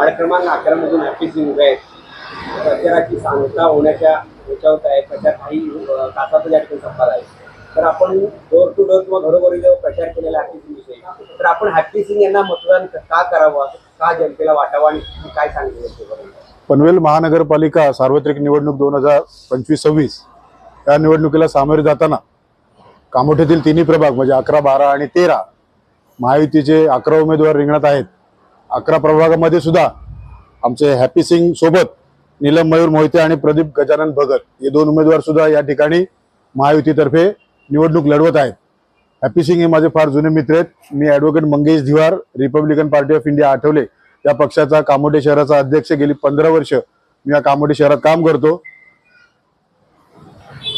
Ward क्रमांक 11 मधून happy Singh उभे आहेत. प्रचाराची सांगता होण्याच्या ह्याच्यावर आहे. प्रचार काही तासातच या ठिकाणी संपला आहे. तर आपण डोर टू डोर किंवा घरोघरी जो प्रचार केलेला हॅपी सिंग विषयी, तर आपण हॅपी सिंग यांना मतदान का करावं, का जनतेला वाटावं आणि काय सांगितलं? पनवेल महानगरपालिका सार्वत्रिक निवडणूक 2025-26 या निवडणुकीला सामोरे जाताना कामोठ्यातील तिन्ही प्रभाग म्हणजे 11, 12 आणि 13 महायुतीचे 11 उमेदवार रिंगणात आहेत. 11 प्रभागामध्ये सुद्धा आमचे हॅपी सिंग सोबत नीलम मयूर मोहिते आणि प्रदीप गजानन भगत हे 2 उमेदवार सुद्धा या ठिकाणी महायुतीतर्फे निवडणूक लढवत आहेत. हॅपी सिंग हे माझे फार जुने मित्र आहेत. मी advocate Mangesh Dhiwar, Republican Party of India Athawale या पक्षाचा कामोठे शहराचा अध्यक्ष गेली 15 वर्ष मी या कामोठे शहरात काम करतो.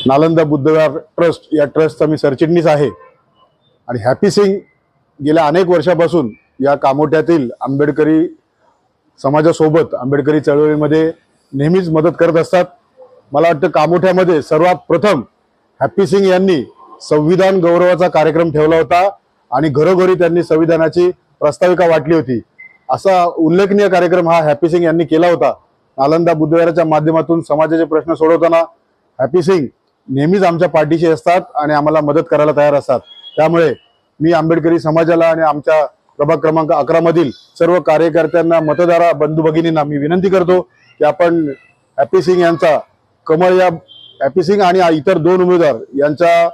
नालंदा बुद्धविहार ट्रस्ट या ट्रस्टचा मी सरचिटणीस आहे. आणि हॅपी सिंग गेल्या अनेक वर्षापासून या कामोठ्यातील आंबेडकरी समाजासोबत आंबेडकरी चळवळीमध्ये नेहमीच मदत करत असतात. मला वाटतं कामोठ्यामध्ये सर्वात प्रथम हॅपी सिंग यांनी संविधान गौरवाचा कार्यक्रम ठेवला होता आणि घरोघरी त्यांनी संविधानाची प्रस्ताविका वाटली होती. असा उल्लेखनीय कार्यक्रम हा हॅपी सिंग यांनी केला होता. नालंदा बुद्धविहाराच्या माध्यमातून समाजाचे प्रश्न सोडवताना हॅपी सिंग नेहमीच आमच्या पाठीशी असतात आणि आम्हाला मदत करायला तयार असतात. त्यामुळे मी आंबेडकरी समाजाला आणि आमच्या प्रभाग क्रमांक 11 मधील सर्व कार्यकर्त्यांना, मतदार बंधू भगिनींना मी विनंती करतो की आपण हॅपी सिंग यांचा कमळ या हॅपी सिंग आणि इतर 2 उमेदवार यांच्या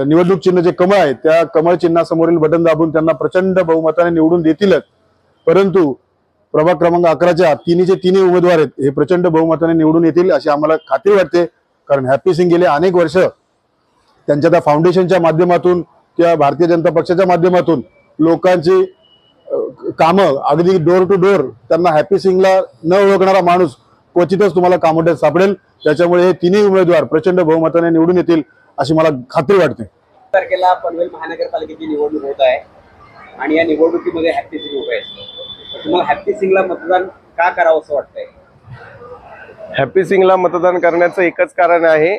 निवडणूक चिन्ह जे कमळ आहे त्या कमळ चिन्हासमोरील बटन दाबून त्यांना प्रचंड बहुमताने निवडून देतीलच. परंतु प्रभाग क्रमांक 11च्या तिन्ही उमेदवार आहेत हे प्रचंड बहुमताने निवडून येतील अशी आम्हाला खात्री वाटते. कारण हॅपी सिंग गेले अनेक वर्ष त्यांच्या त्या फाउंडेशनच्या माध्यमातून किंवा भारतीय जनता पक्षाच्या माध्यमातून लोकांची कामं अगदी डोर टू डोर, त्यांना हॅपी सिंगला न ओळखणारा माणूस क्वचितच तुम्हाला कामोठ्यात सापडेल. त्याच्यामुळे हे तिन्ही उमेदवार प्रचंड बहुमताने निवडून येतील अशी मला खात्री वाटते. तारखेला पनवेल महानगरपालिकेची निवडणूक होत आहे आणि या निवडणुकीमध्ये हॅपी सिंग उभे आहेत. तुम्हाला हॅपी सिंगला मतदान का करावं असं वाटतंय? हॅपी सिंगला मतदान करण्याचं एकच कारण आहे,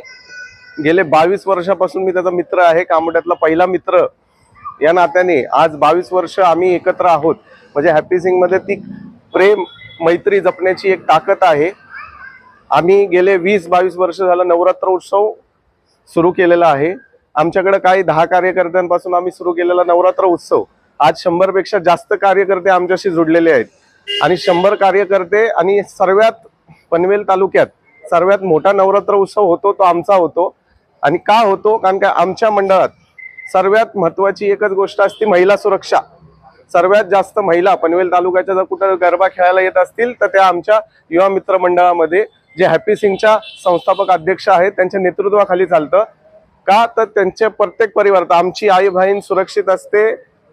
गेले 22 वर्षापासून मी त्याचा मित्र आहे, कामोठ्यातला पहिला मित्र या नात्याने आज 22 वर्ष आम्ही एकत्र आहोत. म्हणजे हॅपी सिंग मध्ये ती प्रेम मैत्री जपण्याची एक ताकद आहे. आम्ही गेले 20-22 वर्ष झालं नवरात्र उत्सव सुरू केलेला आहे. आमच्याकडे काही 10 कार्यकर्त्यांपासून आम्ही सुरू केलेला नवरात्र उत्सव आज 100 पेक्षा जास्त कार्यकर्ते आमच्याशी जुडलेले आहेत. आणि 100 कार्यकर्ते आणि सर्वात पनवेल तालुक्यात सर्वात मोठा नवरात्र उत्सव होतो तो आमचा होतो. आणि का होतो? कारण का आमच्या मंडळात सर्वात महत्वाची एकच गोष्ट असते, महिला सुरक्षा. सर्वात जास्त महिला पनवेल तालुक्याच्या जर कुठं गरबा खेळायला येत असतील तर त्या आमच्या युवा मित्र मंडळामध्ये जे हॅपी सिंगच्या संस्थापक अध्यक्ष आहेत त्यांच्या नेतृत्वाखाली चालतं. का तर त्यांच्या प्रत्येक परिवार, आमची आई बहीण सुरक्षित असते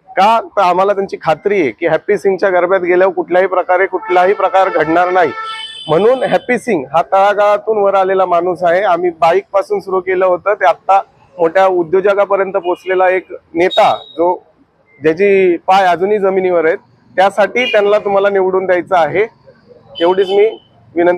का तर आम्हाला त्यांची खात्री आहे की हॅपी सिंगच्या गरब्यात गेल्यावर कुठलाही प्रकार घडणार नाही. म्हणून हॅपी सिंग हा तळागाळातून वर आलेला माणूस आहे. आम्ही बाईक पासून सुरू केलं होतं ते आता मोठ्या उद्योजकापर्यंत पोहोचलेला एक नेता, जो ज्याची पाय अजूनही जमिनीवर आहेत. त्यासाठी त्यांना तुम्हाला निवडून द्यायचं आहे, एवढीच मी विनंती